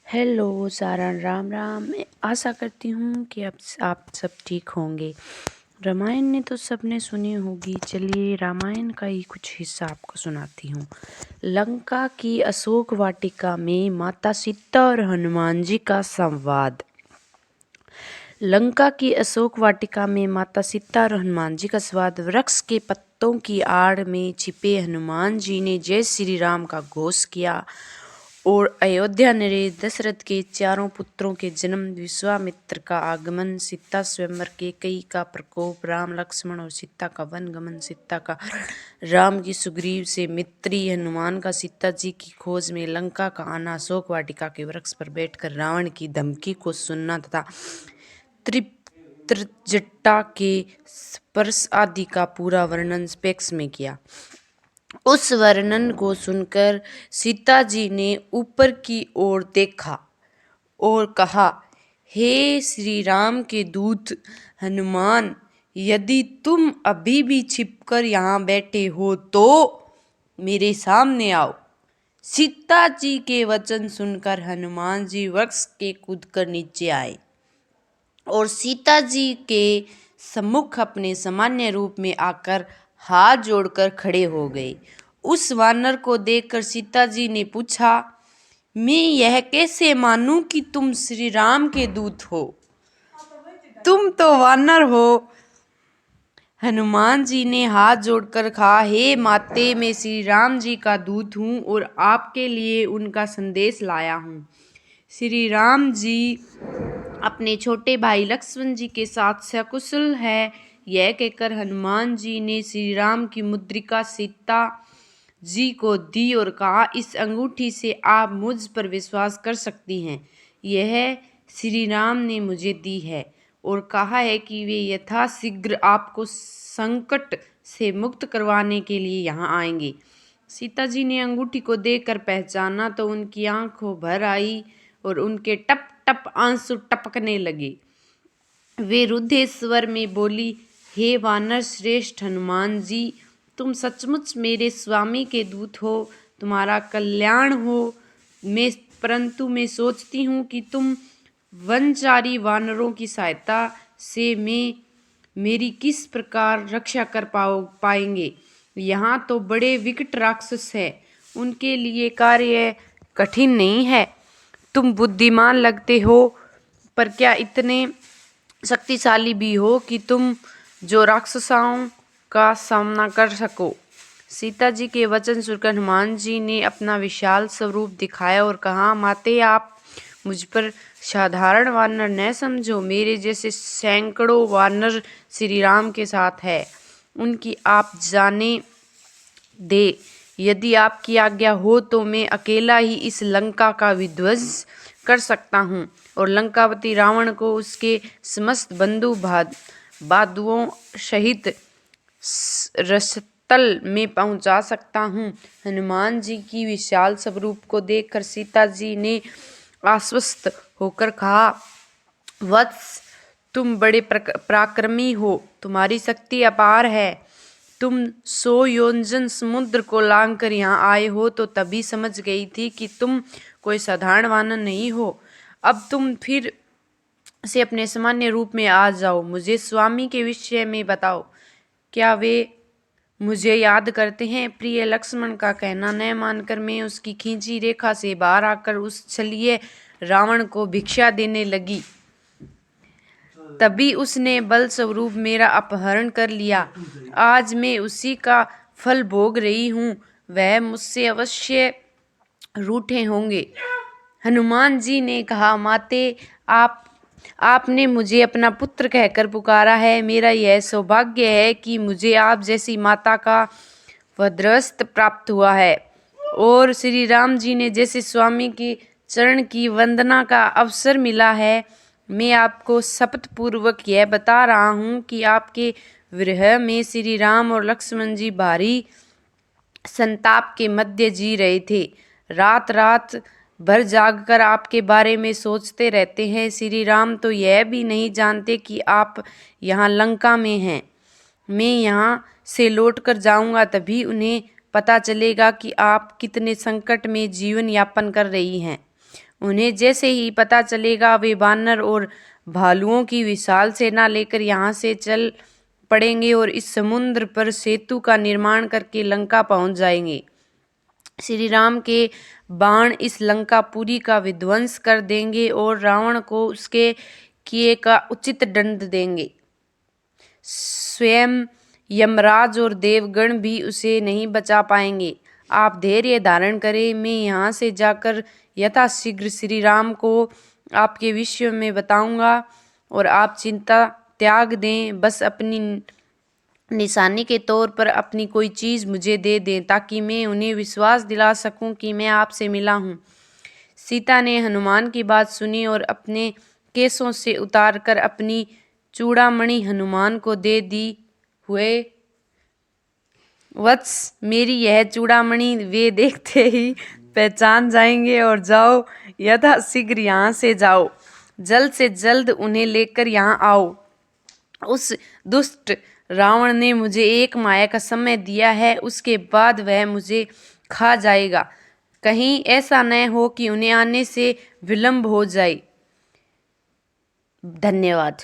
Hello सारा राम राम। मैं आशा करती हूँ कि अब आप सब ठीक होंगे। रामायण ने तो सबने सुनी होगी। चलिए रामायण का ही कुछ हिस्सा आपको सुनाती हूँ। लंका की अशोक वाटिका में माता सीता और हनुमान जी का संवाद। लंका की अशोक वाटिका में माता सीता और हनुमान जी का संवाद। वृक्ष के पत्तों की आड़ में छिपे हनुमान जी ने जय श्री राम का घोष किया और अयोध्या नरेश दशरथ के चारों पुत्रों के जन्म, विश्वामित्र का आगमन, सीता स्वयंवर, कैकेयी का प्रकोप, राम लक्ष्मण और सीता का वनगमन, सीता का राम की सुग्रीव से मित्री, हनुमान का सीता जी की खोज में लंका का आना, अशोक वाटिका के वृक्ष पर बैठकर रावण की धमकी को सुनना तथा त्रिजटा के स्पर्श आदि का पूरा वर्णन स्पेक्स में किया। उस वर्णन को सुनकर सीता जी ने ऊपर की ओर देखा और कहा, हे श्री राम के दूत हनुमान, यदि तुम अभी भी छिपकर यहाँ बैठे हो तो मेरे सामने आओ। सीता जी के वचन सुनकर हनुमान जी वृक्ष के कूदकर नीचे आए और सीता जी के सम्मुख अपने सामान्य रूप में आकर हाथ जोड़कर खड़े हो गए। उस वानर को देखकर सीता जी ने पूछा, मैं यह कैसे मानूं कि तुम श्री राम के दूत हो? तुम तो वानर हो। हनुमान जी ने हाथ जोड़कर कहा, हे माते, मैं श्री राम जी का दूत हूँ और आपके लिए उनका संदेश लाया हूँ। श्री राम जी अपने छोटे भाई लक्ष्मण जी के साथ सकुशल है। यह कहकर हनुमान जी ने श्री राम की मुद्रिका सीता जी को दी और कहा, इस अंगूठी से आप मुझ पर विश्वास कर सकती हैं। यह श्री राम ने मुझे दी है और कहा है कि वे यथाशीघ्र आपको संकट से मुक्त करवाने के लिए यहाँ आएंगे। सीता जी ने अंगूठी को देखकर पहचाना तो उनकी आंखों भर आई और उनके टप टप आंसू टपकने लगे। वे रुद्धे स्वर में बोली, हे वानर श्रेष्ठ हनुमान जी, तुम सचमुच मेरे स्वामी के दूत हो। तुम्हारा कल्याण हो। परंतु मैं सोचती हूँ कि तुम वनचारी वानरों की सहायता से मेरी किस प्रकार रक्षा कर पाएंगे। यहाँ तो बड़े विकट राक्षस है, उनके लिए कार्य कठिन नहीं है। तुम बुद्धिमान लगते हो, पर क्या इतने शक्तिशाली भी हो कि तुम जो राक्षसों का सामना कर सको? सीता जी के वचन सुनकर हनुमान जी ने अपना विशाल स्वरूप दिखाया और कहा, माते, आप मुझ पर साधारण वानर न समझो। मेरे जैसे सैकड़ों वानर श्री राम के साथ है, उनकी आप जाने दे। यदि आपकी आज्ञा हो तो मैं अकेला ही इस लंका का विध्वंस कर सकता हूँ और लंकापति रावण को उसके समस्त बंधु बांधवों सहित रसतल में पहुंचा सकता हूँ। हनुमान जी की विशाल स्वरूप को देखकर सीता जी ने आश्वस्त होकर कहा, वत्स, तुम बड़े पराक्रमी हो, तुम्हारी शक्ति अपार है। तुम 100 योजन समुद्र को लांघकर यहाँ आए हो तो तभी समझ गई थी कि तुम कोई साधारण वानर नहीं हो। अब तुम फिर से अपने सामान्य रूप में आ जाओ। मुझे स्वामी के विषय में बताओ, क्या वे मुझे याद करते हैं? प्रिय लक्ष्मण का कहना न मानकर मैं उसकी खींची रेखा से बाहर आकर उस छलिए रावण को भिक्षा देने लगी। तभी उसने बल स्वरूप मेरा अपहरण कर लिया। आज मैं उसी का फल भोग रही हूँ। वह मुझसे अवश्य रूठे होंगे। हनुमान जी ने कहा, माते, आपने मुझे अपना पुत्र कहकर पुकारा है। मेरा यह सौभाग्य है कि मुझे आप जैसी माता का वधस्त प्राप्त हुआ है और श्री राम जी ने जैसे स्वामी के चरण की वंदना का अवसर मिला है। मैं आपको शपथ पूर्वक यह बता रहा हूँ कि आपके विरह में श्री राम और लक्ष्मण जी भारी संताप के मध्य जी रहे थे। रात रात भर जागकर आपके बारे में सोचते रहते हैं। श्री राम तो यह भी नहीं जानते कि आप यहाँ लंका में हैं। मैं यहाँ से लौट कर जाऊँगा, तभी उन्हें पता चलेगा कि आप कितने संकट में जीवन यापन कर रही हैं। उन्हें जैसे ही पता चलेगा वे वानर और भालुओं की विशाल सेना लेकर यहाँ से चल पड़ेंगे और इस समुद्र पर सेतु का निर्माण करके लंका पहुंच जाएंगे। श्री राम के बाण इस लंकापुरी का विध्वंस कर देंगे और रावण को उसके किए का उचित दंड देंगे। स्वयं यमराज और देवगण भी उसे नहीं बचा पाएंगे। आप धैर्य धारण करें, मैं यहाँ से जाकर यथाशीघ्र श्री राम को आपके विषय में बताऊंगा और आप चिंता त्याग दें। बस अपनी निशानी के तौर पर अपनी कोई चीज़ मुझे दे दें ताकि मैं उन्हें विश्वास दिला सकूं कि मैं आपसे मिला हूं। सीता ने हनुमान की बात सुनी और अपने केसों से उतारकर अपनी चूड़ामणि हनुमान को दे दी हुए, वत्स मेरी यह चूड़ामणि वे देखते ही पहचान जाएंगे और जाओ यथाशीघ्र यहाँ से जाओ, जल्द से जल्द उन्हें लेकर यहाँ आओ। उस दुष्ट रावण ने मुझे 1 माह का समय दिया है, उसके बाद वह मुझे खा जाएगा। कहीं ऐसा न हो कि उन्हें आने से विलंब हो जाए। धन्यवाद।